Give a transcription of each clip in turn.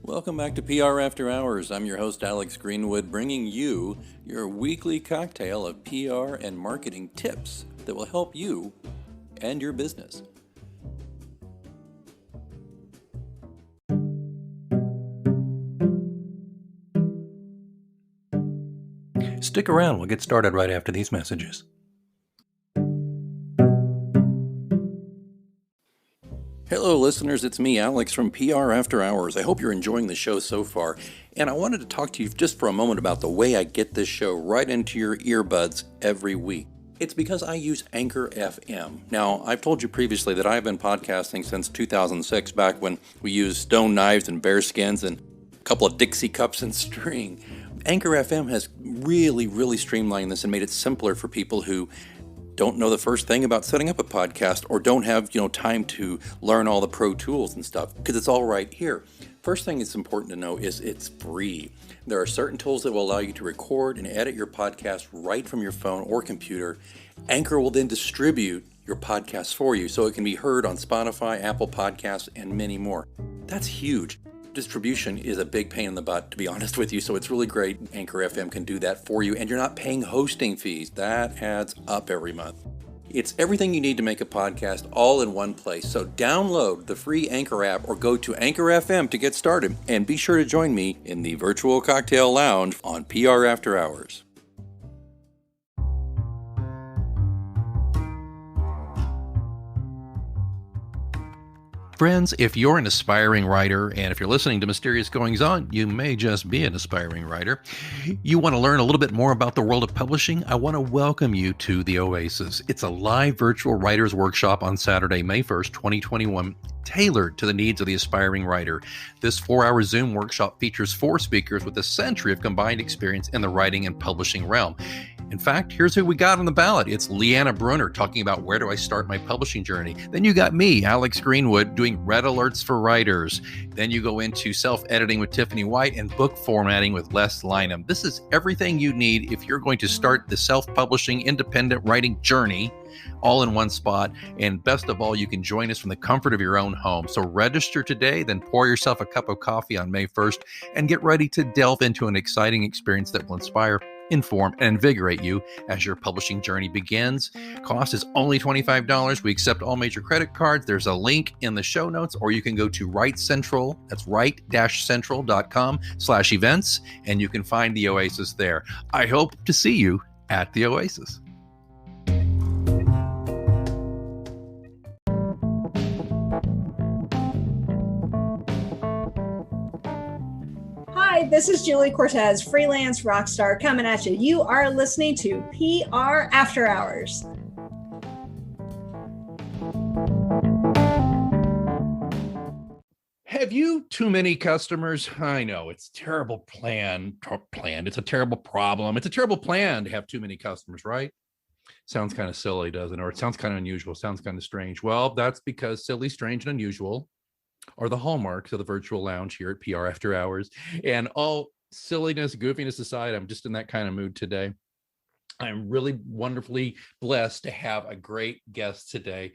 Welcome back to PR After Hours. I'm your host, Alex Greenwood, bringing you your weekly cocktail of PR and marketing tips that will help you and your business. Stick around, we'll get started right after these messages. Hello, listeners. It's me, Alex, from PR After Hours. I hope you're enjoying the show so far. And I wanted to talk to you just for a moment about the way I get this show right into your earbuds every week. It's because I use Anchor FM. Now, I've told you previously that I've been podcasting since 2006, back when we used stone knives and bear skins and a couple of Dixie cups and string. Anchor FM has really streamlined this and made it simpler for people who don't know the first thing about setting up a podcast or don't have, time to learn all the pro tools and stuff, because it's all right here. First thing it's important to know is it's free. There are certain tools that will allow you to record and edit your podcast right from your phone or computer. Anchor will then distribute your podcast for you so it can be heard on Spotify, Apple Podcasts, and many more. That's huge. Distribution is a big pain in the butt, to be honest with you, so it's really great Anchor FM can do that for you, and you're not paying hosting fees. That adds up every month. It's everything you need to make a podcast all in one place, so download the free Anchor app or go to Anchor FM to get started, and be sure to join me in the virtual cocktail lounge on PR After Hours. Friends, if you're an aspiring writer, and if you're listening to Mysterious Goings On, you may just be an aspiring writer. You want to learn a little bit more about the world of publishing? I want to welcome you to the Oasis. It's a live virtual writers workshop on Saturday, May 1st, 2021, tailored to the needs of the aspiring writer. This 4-hour Zoom workshop features 4 speakers with a century of combined experience in the writing and publishing realm. In fact, here's who we got on the ballot. It's Leanna Brunner talking about where do I start my publishing journey. Then you got me, Alex Greenwood, doing red alerts for writers. Then you go into self-editing with Tiffany White and book formatting with Les Lynham. This is everything you need if you're going to start the self-publishing independent writing journey all in one spot. And best of all, you can join us from the comfort of your own home. So register today, then pour yourself a cup of coffee on May 1st and get ready to delve into an exciting experience that will inspire, inform, and invigorate you as your publishing journey begins. Cost is only $25. We accept all major credit cards. There's a link in the show notes, or you can go to Write Central. That's write-central.com/events, and you can find the Oasis there. I hope to see you at the Oasis. Hi, this is Julie Cortez, freelance rock star, coming at you. You are listening to PR After Hours. Have you too many customers? I know it's terrible planned. It's a terrible problem. It's a terrible plan to have too many customers, right? Sounds kind of silly, doesn't it? Or it sounds kind of unusual, sounds kind of strange. Well, that's because silly, strange, and unusual are the hallmarks of the virtual lounge here at PR After Hours. And all silliness, goofiness aside, I'm just in that kind of mood today. I'm really wonderfully blessed to have a great guest today.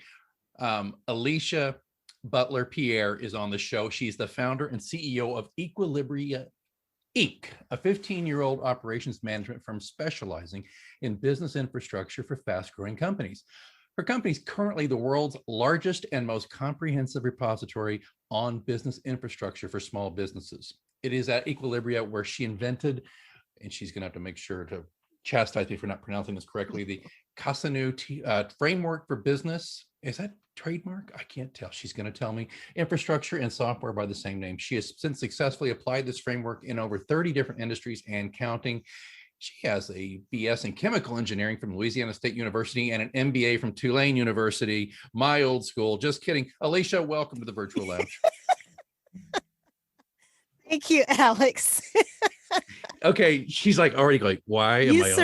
Alicia Butler Pierre is on the show. She's the founder and CEO of Equilibria Inc., a 15-year-old operations management firm specializing in business infrastructure for fast-growing companies. Her company is currently the world's largest and most comprehensive repository on business infrastructure for small businesses. It is at Equilibria where she invented, and she's going to have to make sure to chastise me for not pronouncing this correctly, the KasennuTM framework for business. Is that trademark? I can't tell. She's going to tell me. Infrastructure and software by the same name. She has since successfully applied this framework in over 30 different industries and counting. She has a BS in chemical engineering from Louisiana State University and an MBA from Tulane University, my old school. Just kidding. Alicia, welcome to the virtual lounge. Thank you, Alex. Okay, she's like already like, why am I on this show?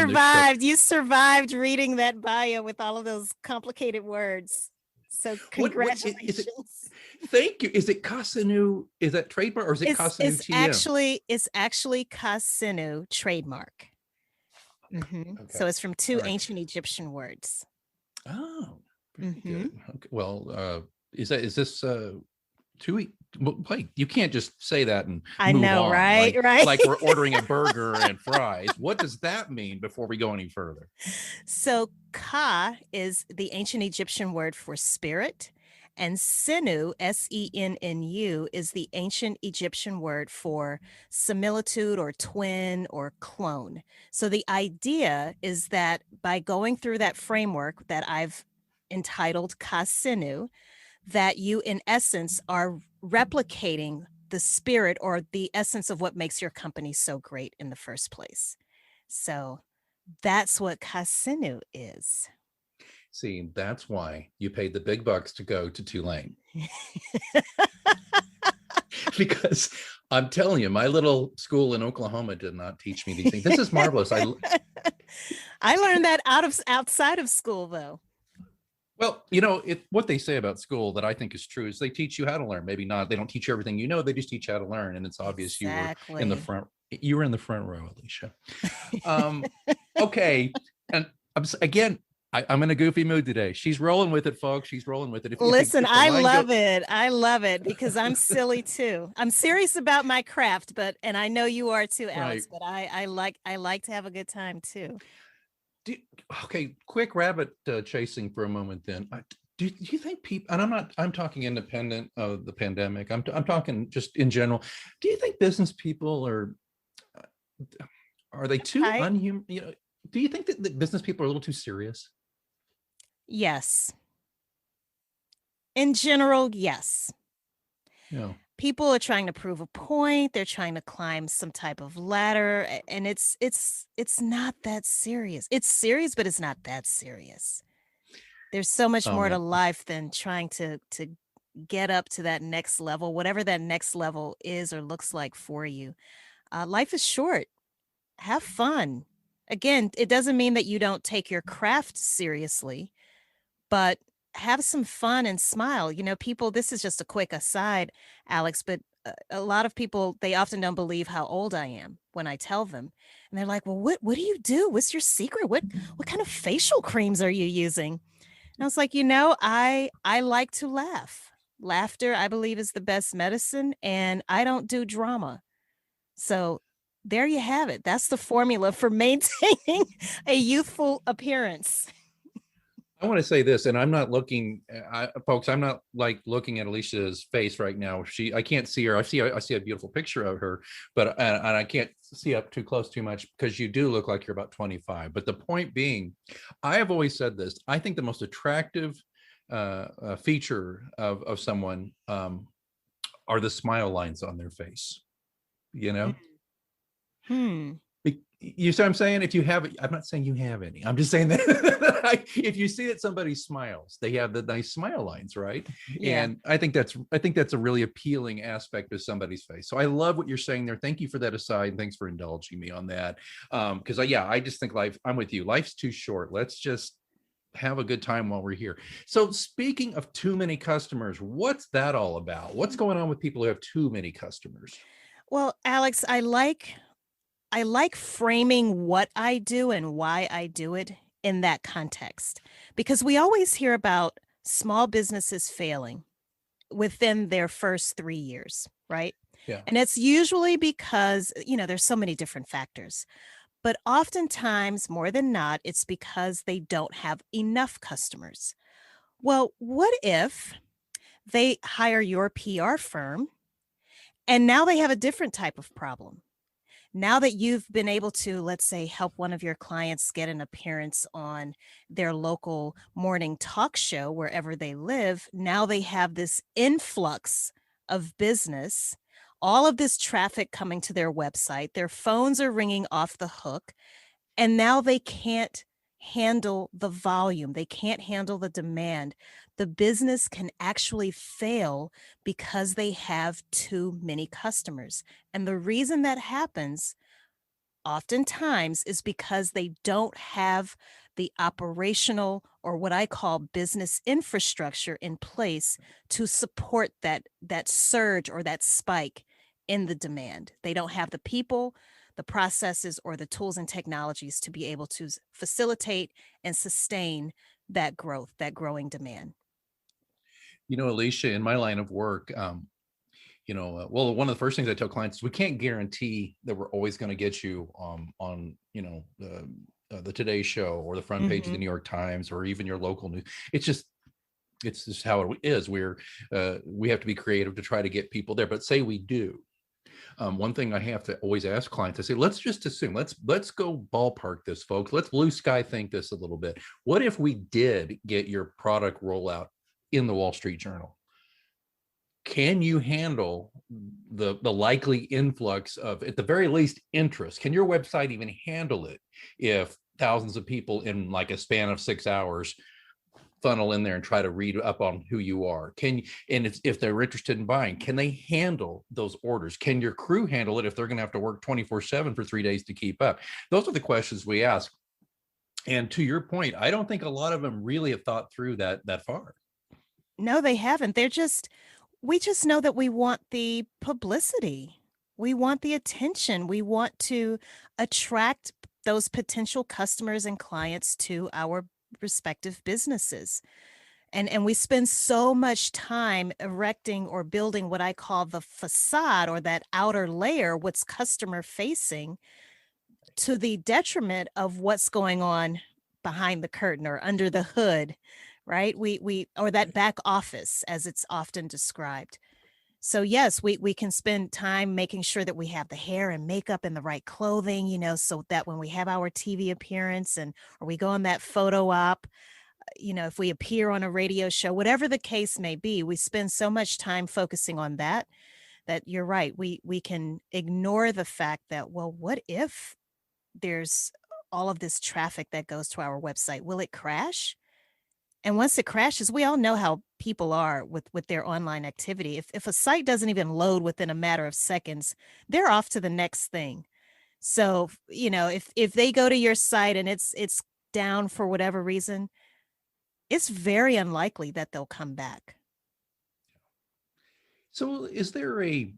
You survived reading that bio with all of those complicated words. So congratulations. Thank you. Is it Kasennu? Is that trademark or is it KasennuTM? It's actually Kasennu trademark. Mm-hmm. Okay. So it's from two ancient Egyptian words. Oh, pretty good. Okay. Well, is this Wait, you can't just say that and I move know, on, right? like, Right. like we're ordering a burger and fries. What does that mean before we go any further? So Ka is the ancient Egyptian word for spirit, and Senu, Sennu, is the ancient Egyptian word for similitude or twin or clone. So the idea is that by going through that framework that I've entitled Kasenu, that you in essence are replicating the spirit or the essence of what makes your company so great in the first place. So that's what Kasenu is. See, that's why you paid the big bucks to go to Tulane. Because I'm telling you, my little school in Oklahoma did not teach me these things. This is marvelous. I learned that outside of school, though. Well, what they say about school that I think is true is they teach you how to learn. Maybe not, they don't teach you everything they just teach you how to learn. And it's obvious exactly. You were in the front row, Alicia. Okay. And I'm in a goofy mood today. She's rolling with it, folks. She's rolling with it. Listen, I love it. I love it because I'm silly too. I'm serious about my craft, and I know you are too, Alex, right. But I like to have a good time too. Okay, quick rabbit chasing for a moment then. Do you think people, and I'm talking independent of the pandemic, I'm talking just in general, do you think business people are they too unhuman? Do you think that the business people are a little too serious? Yes. In general, yes. Yeah. People are trying to prove a point. They're trying to climb some type of ladder, and it's not that serious. It's serious, but it's not that serious. There's so much more to life than trying to get up to that next level, whatever that next level is or looks like for you. Life is short. Have fun. Again, it doesn't mean that you don't take your craft seriously, but have some fun and smile. People, this is just a quick aside, Alex, but a lot of people, they often don't believe how old I am when I tell them. And they're like, well, what do you do? What's your secret? What kind of facial creams are you using? And I was like, I like to laugh. Laughter, I believe, is the best medicine, and I don't do drama. So there you have it. That's the formula for maintaining a youthful appearance. I want to say this, and I'm not looking, folks. I'm not like looking at Alicia's face right now. I can't see her. I see a beautiful picture of her, but and I can't see up too close too much because you do look like you're about 25. But the point being, I have always said this. I think the most attractive feature of someone are the smile lines on their face. You see what I'm saying? If you have it, I'm not saying you have any. I'm just saying that if you see that somebody smiles, they have the nice smile lines, right? Yeah. And I think that's a really appealing aspect of somebody's face. So I love what you're saying there. Thank you for that aside, and thanks for indulging me on that. Because I just think I'm with you. Life's too short. Let's just have a good time while we're here. So speaking of too many customers, what's that all about? What's going on with people who have too many customers? Well, Alex, I like framing what I do and why I do it in that context, because we always hear about small businesses failing within their first 3 years, right? Yeah. And it's usually because, there's so many different factors, but oftentimes, more than not, it's because they don't have enough customers. Well, what if they hire your PR firm and now they have a different type of problem? Now that you've been able to, let's say, help one of your clients get an appearance on their local morning talk show wherever they live, now they have this influx of business, all of this traffic coming to their website, their phones are ringing off the hook, and now they can't handle the volume. They can't handle the demand. The business can actually fail because they have too many customers. And the reason that happens oftentimes is because they don't have the operational, or what I call business infrastructure, in place to support that surge or that spike in the demand. They don't have the people, the processes, or the tools and technologies to be able to facilitate and sustain that growth, that growing demand. Alicia, in my line of work, well, one of the first things I tell clients is we can't guarantee that we're always going to get you on the Today Show or the front page of the New York Times or even your local news. It's just how it is. We have to be creative to try to get people there. But say we do. One thing I have to always ask clients, I say, let's just assume, let's go ballpark this, folks. Let's blue sky think this a little bit. What if we did get your product rollout in the Wall Street Journal? Can you handle the likely influx of, at the very least, interest? Can your website even handle it if thousands of people in like a span of 6 hours funnel in there and try to read up on who you are? If they're interested in buying, can they handle those orders? Can your crew handle it if they're going to have to work 24/7 for 3 days to keep up? Those are the questions we ask. And to your point, I don't think a lot of them really have thought through that far. No, they haven't. We just know that we want the publicity. We want the attention. We want to attract those potential customers and clients to our respective businesses. And we spend so much time erecting or building what I call the facade, or that outer layer, what's customer facing, to the detriment of what's going on behind the curtain or under the hood, right? Or that back office, as it's often described. So yes, we can spend time making sure that we have the hair and makeup and the right clothing, so that when we have our TV appearance or we go on that photo op, if we appear on a radio show, whatever the case may be, we spend so much time focusing on that you're right. We can ignore the fact that, well, what if there's all of this traffic that goes to our website? Will it crash? And once it crashes, we all know how people are with their online activity. If a site doesn't even load within a matter of seconds, they're off to the next thing. So, if they go to your site and it's down for whatever reason, it's very unlikely that they'll come back. So is there a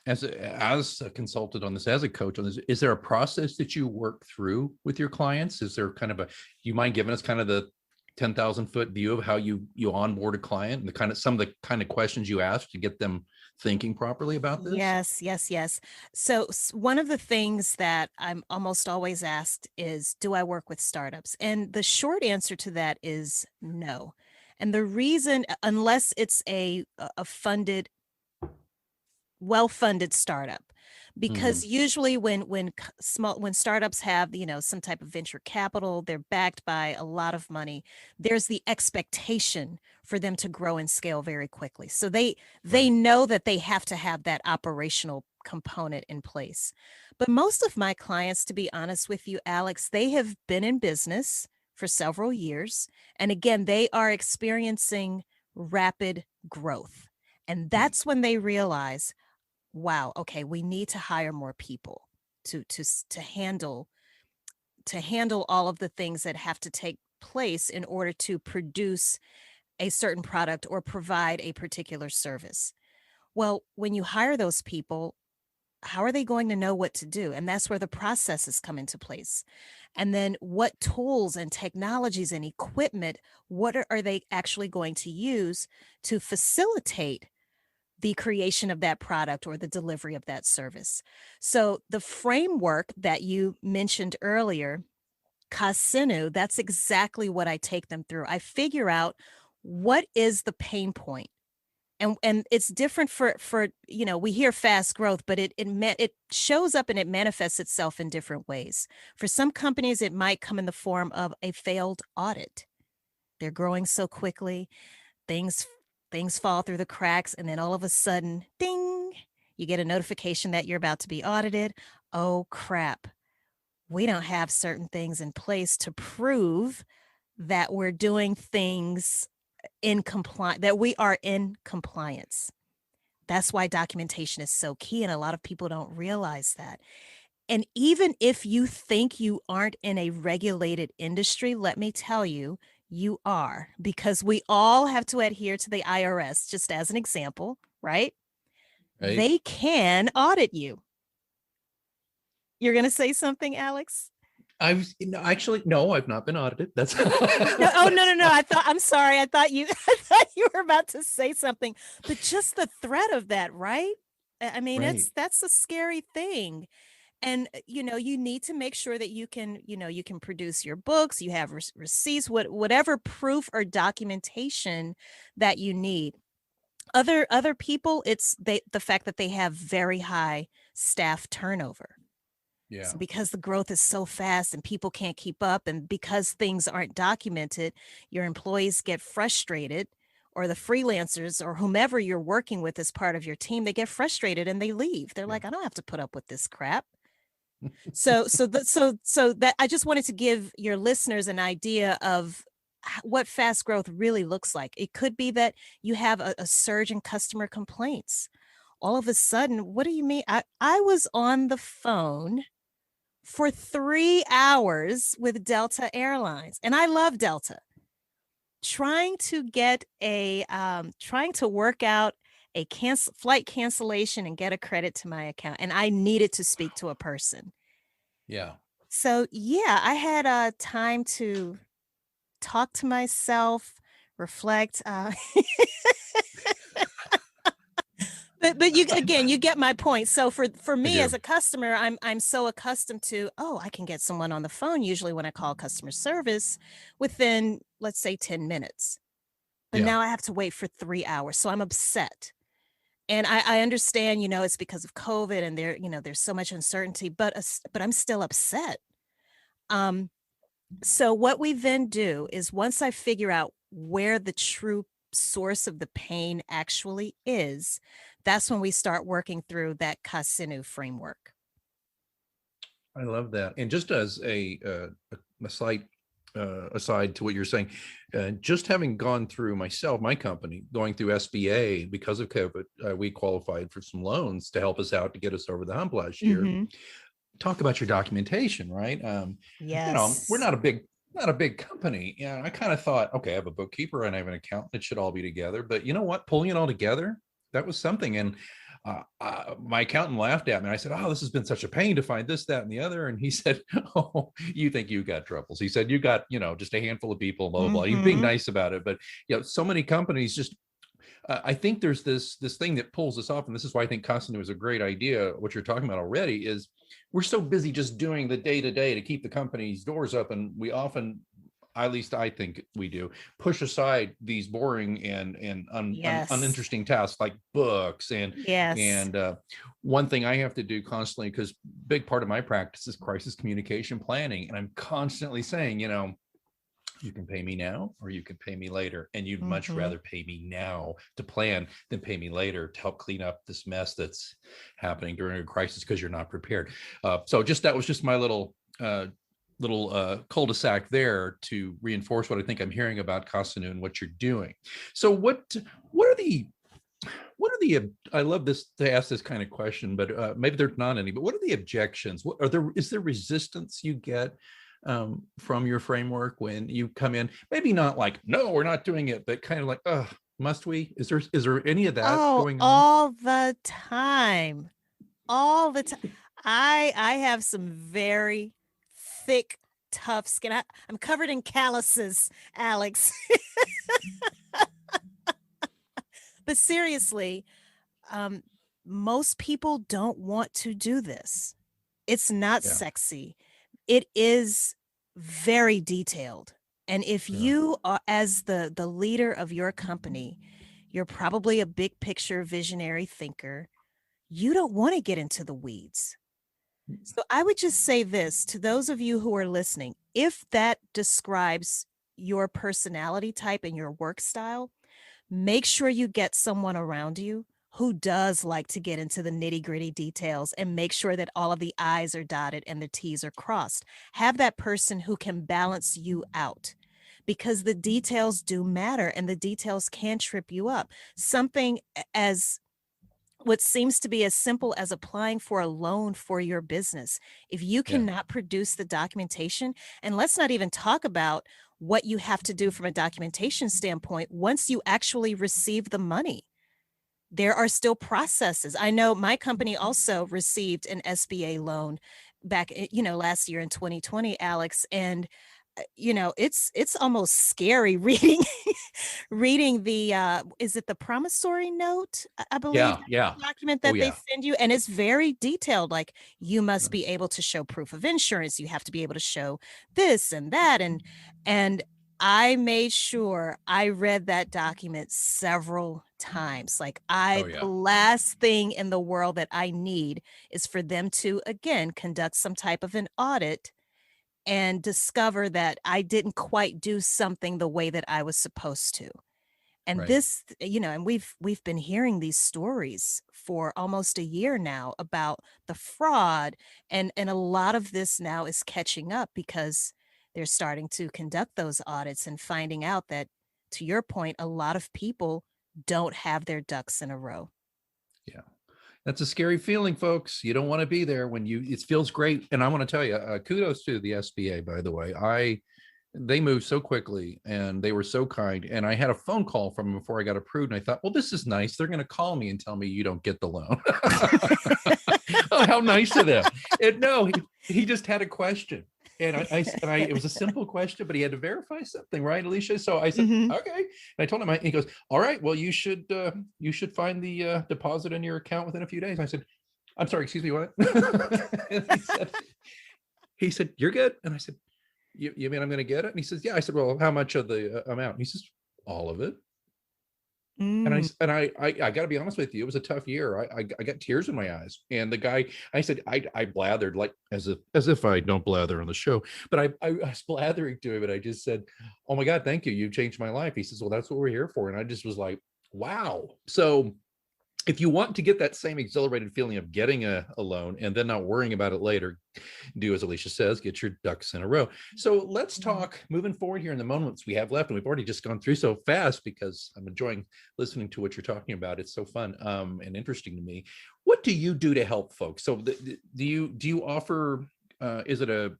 as a consultant on this, as a coach on this, is there a process that you work through with your clients? Is there kind of you mind giving us kind of the 10,000 foot view of how you onboard a client and some of the kind of questions you ask to get them thinking properly about this? Yes. So one of the things that I'm almost always asked is, do I work with startups? And the short answer to that is no. And the reason, unless it's a funded, well-funded startup, because usually when startups have, some type of venture capital, they're backed by a lot of money, there's the expectation for them to grow and scale very quickly. So they know that they have to have that operational component in place. But most of my clients, to be honest with you, Alex, they have been in business for several years. And again, they are experiencing rapid growth. And that's when they realize, wow, okay, we need to hire more people to handle all of the things that have to take place in order to produce a certain product or provide a particular service. Well, when you hire those people, how are they going to know what to do? And that's where the processes come into place. And then what tools and technologies and equipment, what are they actually going to use to facilitate the creation of that product or the delivery of that service? So the framework that you mentioned earlier, Kasennu, that's exactly what I take them through. I figure out what is the pain point. And it's different for we hear fast growth, but it shows up and it manifests itself in different ways. For some companies, it might come in the form of a failed audit. They're growing so quickly, things fall through the cracks, and then all of a sudden, ding, you get a notification that you're about to be audited. Oh, crap. We don't have certain things in place to prove that we're doing things that we are in compliance. That's why documentation is so key, and a lot of people don't realize that. And even if you think you aren't in a regulated industry, let me tell you, you are, because we all have to adhere to the IRS, just as an example, right? They can audit you. You're going to say something, Alex? Actually, no, I've not been audited. That's No, oh no. I'm sorry. I thought you I thought you were about to say something. But just the threat of that, right? I mean, right. that's a scary thing. And you need to make sure that you can produce your books, you have receipts, whatever proof or documentation that you need. Other people, the fact that they have very high staff turnover. Yeah. So because the growth is so fast and people can't keep up, and because things aren't documented, your employees get frustrated, or the freelancers or whomever you're working with as part of your team, they get frustrated and they leave. They're Yeah. like, I don't have to put up with this crap. So that I just wanted to give your listeners an idea of what fast growth really looks like. It could be that you have a surge in customer complaints. All of a sudden, what do you mean? I was on the phone for 3 hours with Delta Airlines, and I love Delta, trying to work out a flight cancellation and get a credit to my account, and I needed to speak to a person. Yeah. So yeah, I had time to talk to myself, reflect. But you get my point. So for I me do. as a customer, I'm so accustomed to, oh, I can get someone on the phone usually when I call customer service within, let's say, 10 minutes. But Yeah. now I have to wait for 3 hours. So I'm upset. And I understand, it's because of COVID and there's so much uncertainty, but I'm still upset. So what we then do is, once I figure out where the true source of the pain actually is, that's when we start working through that Kasennu framework. I love that. And just as a slight aside to what you're saying, just having gone through myself, my company, going through SBA because of COVID, we qualified for some loans to help us out to get us over the hump last year. Mm-hmm. Talk about your documentation, right? Yes. We're not a big company. Yeah, I kind of thought, okay, I have a bookkeeper and I have an accountant. It should all be together. But you know what? Pulling it all together, that was something. And my accountant laughed at me. I said, "Oh, this has been such a pain to find this, that, and the other." And he said, "Oh, you think you got troubles?" He said, "You got, just a handful of people, blah, blah, blah." He's being nice about it. But so many companies just, I think there's this thing that pulls us off, and this is why I think Kasennu is a great idea. What you're talking about already is we're so busy just doing the day-to-day to keep the company's doors open. We often, at least I think we do, push aside these boring and Yes. uninteresting tasks like books Yes. and one thing I have to do constantly, because big part of my practice is crisis communication planning, and I'm constantly saying, you can pay me now or you can pay me later, and you'd much rather pay me now to plan than pay me later to help clean up this mess that's happening during a crisis because you're not prepared. So that was just my little cul-de-sac there to reinforce what I think I'm hearing about Kasennu and what you're doing. So what are the I love this to ask this kind of question, but maybe there's not any, but what are the objections? Is there resistance you get from your framework when you come in? Maybe not like, no, we're not doing it, but kind of like, oh, must we? Is there any of that going on? All the time. All the time. I have some very thick, tough skin. I'm covered in calluses, Alex. But seriously, most people don't want to do this. It's not sexy. It is very detailed. And if you are, as the leader of your company, you're probably a big picture visionary thinker, you don't want to get into the weeds. So I would just say this to those of you who are listening: if that describes your personality type and your work style, make sure you get someone around you who does like to get into the nitty-gritty details and make sure that all of the I's are dotted and the T's are crossed. Have that person who can balance you out, because the details do matter and the details can trip you up. Something as what seems to be as simple as applying for a loan for your business. If you cannot produce the documentation, and let's not even talk about what you have to do from a documentation standpoint once you actually receive the money. There are still processes. I know my company also received an SBA loan back, last year in 2020, Alex, and it's almost scary reading reading the is it the promissory note, I believe, Yeah. document Oh that they yeah. send you, and it's very detailed. Like, you must be able to show proof of insurance, you have to be able to show this and that, and I made sure I read that document several times. Like, Oh the yeah. last thing in the world that I need is for them to again conduct some type of an audit and discover that I didn't quite do something the way that I was supposed to. And Right. this, and we've been hearing these stories for almost a year now about the fraud, and a lot of this now is catching up because they're starting to conduct those audits and finding out that, to your point, a lot of people don't have their ducks in a row. Yeah. That's a scary feeling, folks. You don't want to be there when it feels great. And I want to tell you, kudos to the SBA, by the way. They moved so quickly and they were so kind. And I had a phone call from them before I got approved. And I thought, well, this is nice. They're going to call me and tell me you don't get the loan. Oh, how nice of them. And no, he just had a question. And it was a simple question, but he had to verify something, right, Alicia? So I said, Mhm. okay. And I told him, he goes, all right, well, you should find the deposit in your account within a few days. I said, I'm sorry, excuse me, what? And he said, you're good. And I said, you mean I'm going to get it? And he says, yeah. I said, well, how much of the amount? And he says, all of it. And Mm. I got to be honest with you, it was a tough year. I got tears in my eyes. And the guy, I said, I blathered like as if I don't blather on the show, but I was blathering to him, and I just said, oh my God, thank you. You changed my life. He says, well, that's what we're here for. And I just was like, wow. So if you want to get that same exhilarated feeling of getting a loan and then not worrying about it later, do as Alicia says, get your ducks in a row. So let's talk moving forward here in the moments we have left. And we've already just gone through so fast because I'm enjoying listening to what you're talking about. It's so fun and interesting to me. What do you do to help folks? So do you offer, is it a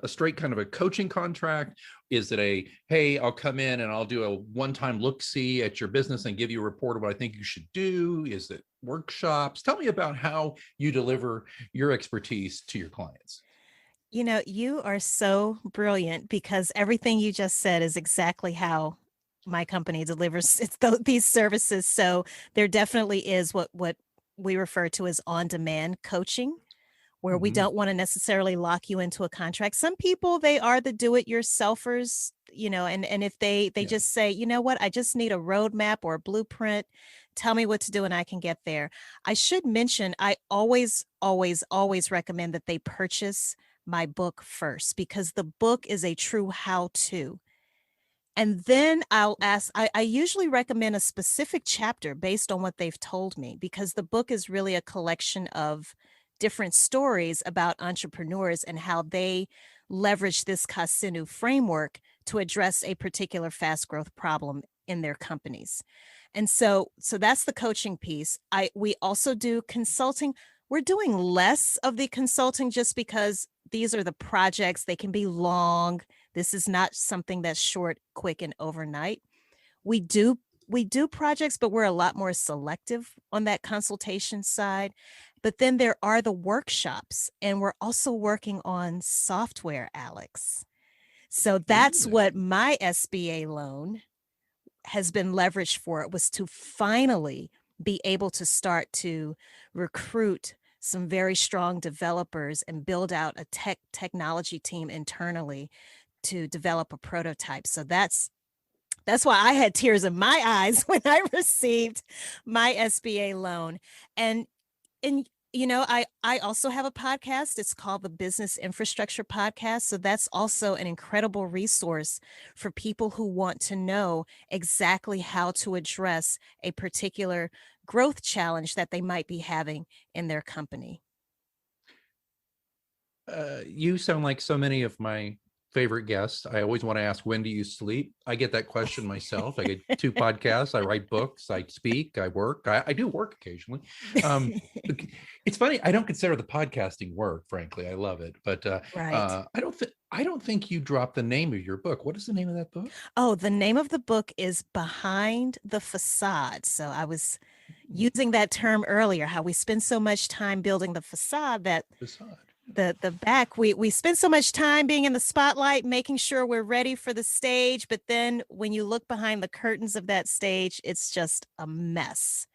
straight kind of a coaching contract? Is it hey, I'll come in and I'll do a one-time look-see at your business and give you a report of what I think you should do? Is it workshops? Tell me about how you deliver your expertise to your clients. You are so brilliant, because everything you just said is exactly how my company delivers these services. So there definitely is what we refer to as on-demand coaching, where we don't want to necessarily lock you into a contract. Some people, they are the do-it-yourselfers, and if they just say, you know what, I just need a roadmap or a blueprint, tell me what to do and I can get there. I should mention, I always, always, always recommend that they purchase my book first, because the book is a true how-to. And then I usually recommend a specific chapter based on what they've told me, because the book is really a collection of different stories about entrepreneurs and how they leverage this Kasennu framework to address a particular fast growth problem in their companies. And so that's the coaching piece. We also do consulting. We're doing less of the consulting just because these are the projects. They can be long. This is not something that's short, quick, and overnight. We do projects, but we're a lot more selective on that consultation side. But then there are the workshops, and we're also working on software, Alex. So that's what my SBA loan has been leveraged for. It was to finally be able to start to recruit some very strong developers and build out a technology team internally to develop a prototype. So that's why I had tears in my eyes when I received my SBA loan. And I also have a podcast. It's called the Business Infrastructure Podcast. So that's also an incredible resource for people who want to know exactly how to address a particular growth challenge that they might be having in their company. You sound like so many of my favorite guests. I always want to ask, when do you sleep? I get that question myself. I get 2 podcasts. I write books. I speak. I work. I do work occasionally. It's funny. I don't consider the podcasting work, frankly. I love it, but Right. I don't think you dropped the name of your book. What is the name of that book? Oh, the name of the book is Behind the Facade. So I was using that term earlier, how we spend so much time building the facade that Facade. the back, we spend so much time being in the spotlight, making sure we're ready for the stage, but then when you look behind the curtains of that stage, it's just a mess.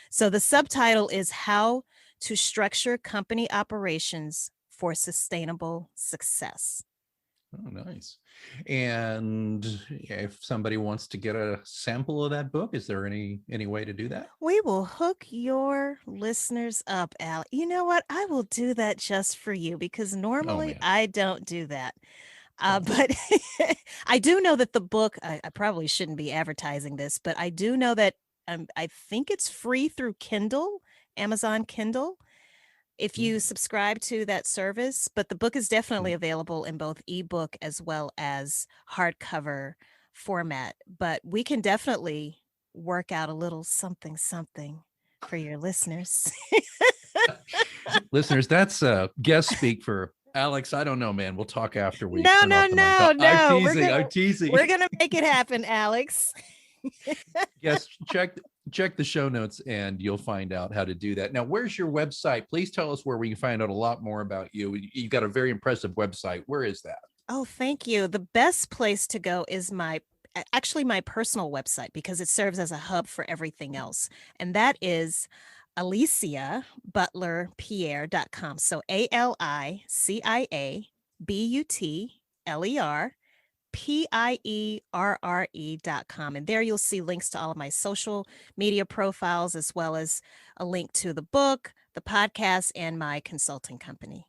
So the subtitle is How to Structure Company Operations for Sustainable Success. Oh, nice. And if somebody wants to get a sample of that book, is there any way to do that? We will hook your listeners up, Al. You know what? I will do that just for you because normally man. I don't do that. But I do know that the book, I probably shouldn't be advertising this, but I do know that I think it's free through Kindle, Amazon Kindle, if you subscribe to that service. But the book is definitely available in both ebook as well as hardcover format. But we can definitely work out a little something for your listeners. Listeners, that's guest speak for Alex. I don't know, man. We'll talk after we No, turn no, off the mic. no, no. I'm teasing. We're gonna make it happen, Alex. Yes, check the show notes and you'll find out how to do that. Now, where's your website? Please tell us where we can find out a lot more about you. You've got a very impressive website. Where is that? Oh, thank you. The best place to go is my personal website because it serves as a hub for everything else. And that is AliciaButlerPierre.com. So AliciaButlerPierre.com. And there you'll see links to all of my social media profiles, as well as a link to the book, the podcast, and my consulting company.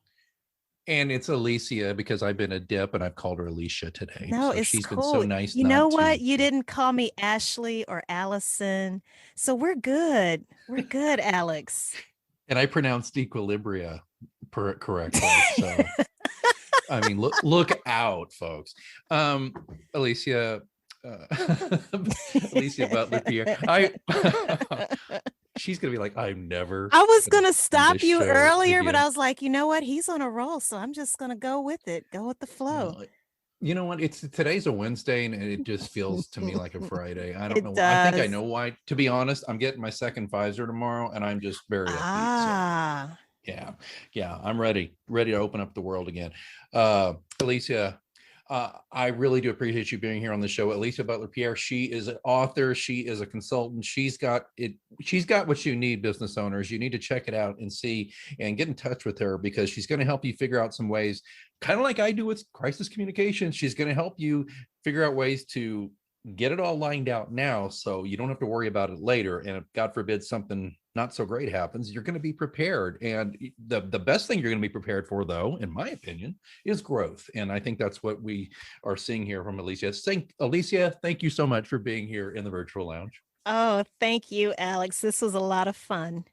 And it's Alicia because I've been a dip and I've called her Alicia today. No, so it's she's cool. been so nice. You know what? You didn't call me Ashley or Allison. So we're good. We're good, Alex. And I pronounced Equilibria correctly. So I mean, look out, folks. Alicia Butler Pierre. She's gonna be like, I was gonna stop you earlier, but I was like, you know what? He's on a roll, so I'm just gonna go with it. Go with the flow. No, you know what? Today's a Wednesday, and it just feels to me like a Friday. I don't know. Does. I think I know why. To be honest, I'm getting my second Pfizer tomorrow, and I'm just very upbeat. So, yeah, I'm ready to open up the world again. Alicia, I really do appreciate you being here on the show. Alicia Butler Pierre, she is an author. She is a consultant. She's got what you need, business owners. You need to check it out and see and get in touch with her because she's going to help you figure out some ways, kind of like I do with crisis communications. She's going to help you figure out ways to get it all lined out now so you don't have to worry about it later. And if God forbid something not so great happens, you're going to be prepared. And the best thing you're going to be prepared for, though, in my opinion, is growth. And I think that's what we are seeing here from Alicia. Alicia, thank you so much for being here in the virtual lounge. Oh, thank you, Alex. This was a lot of fun.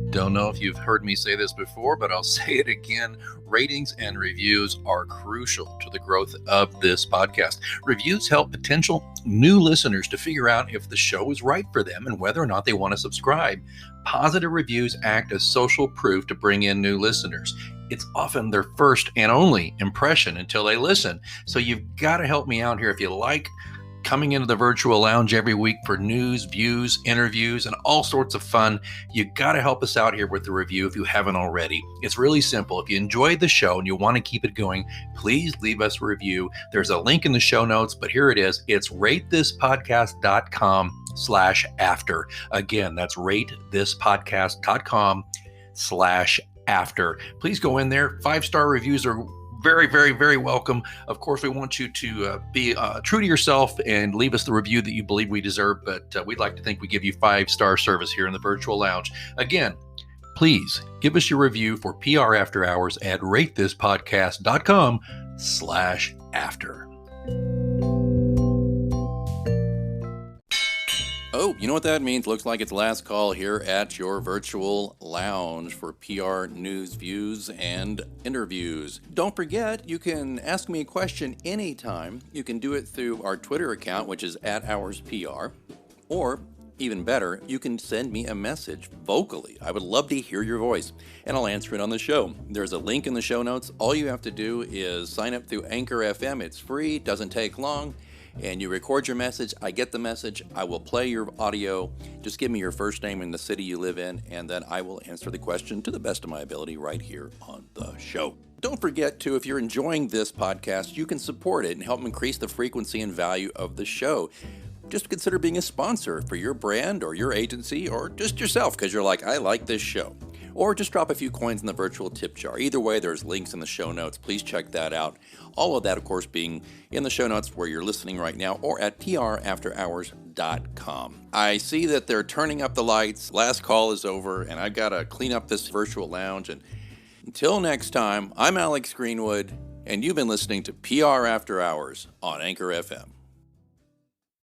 Don't know if you've heard me say this before, but I'll say it again. Ratings and reviews are crucial to the growth of this podcast. Reviews help potential new listeners to figure out if the show is right for them and whether or not they want to subscribe. Positive reviews act as social proof to bring in new listeners. It's often their first and only impression until they listen. So you've got to help me out here. If you like coming into the virtual lounge every week for news, views, interviews, and all sorts of fun, you got to help us out here with the review if you haven't already. It's really simple. If you enjoyed the show and you want to keep it going, please leave us a review. There's a link in the show notes, but here it is. It's ratethispodcast.com/after. Again, that's ratethispodcast.com/after. Please go in there. 5-star reviews are very, very, very welcome. Of course, we want you to be true to yourself and leave us the review that you believe we deserve, but we'd like to think we give you 5-star service here in the virtual lounge. Again, please give us your review for PR After Hours at ratethispodcast.com/after. Oh, you know what that means? Looks like it's last call here at your virtual lounge for PR news, views, and interviews. Don't forget, you can ask me a question anytime. You can do it through our Twitter account, which is @HoursPR, or even better, you can send me a message vocally. I would love to hear your voice, and I'll answer it on the show. There's a link in the show notes. All you have to do is sign up through Anchor FM. It's free, doesn't take long. and you record your message. I get the message. I will play your audio. Just give me your first name and the city you live in, and then I will answer the question to the best of my ability right here on the show. Don't forget to, if you're enjoying this podcast, you can support it and help increase the frequency and value of the show. Just consider being a sponsor for your brand or your agency or just yourself because you're like, I like this show. Or just drop a few coins in the virtual tip jar. Either way, there's links in the show notes. Please check that out. All of that, of course, being in the show notes where you're listening right now or at prafterhours.com. I see that they're turning up the lights. Last call is over, and I've got to clean up this virtual lounge. And until next time, I'm Alex Greenwood, and you've been listening to PR After Hours on Anchor FM.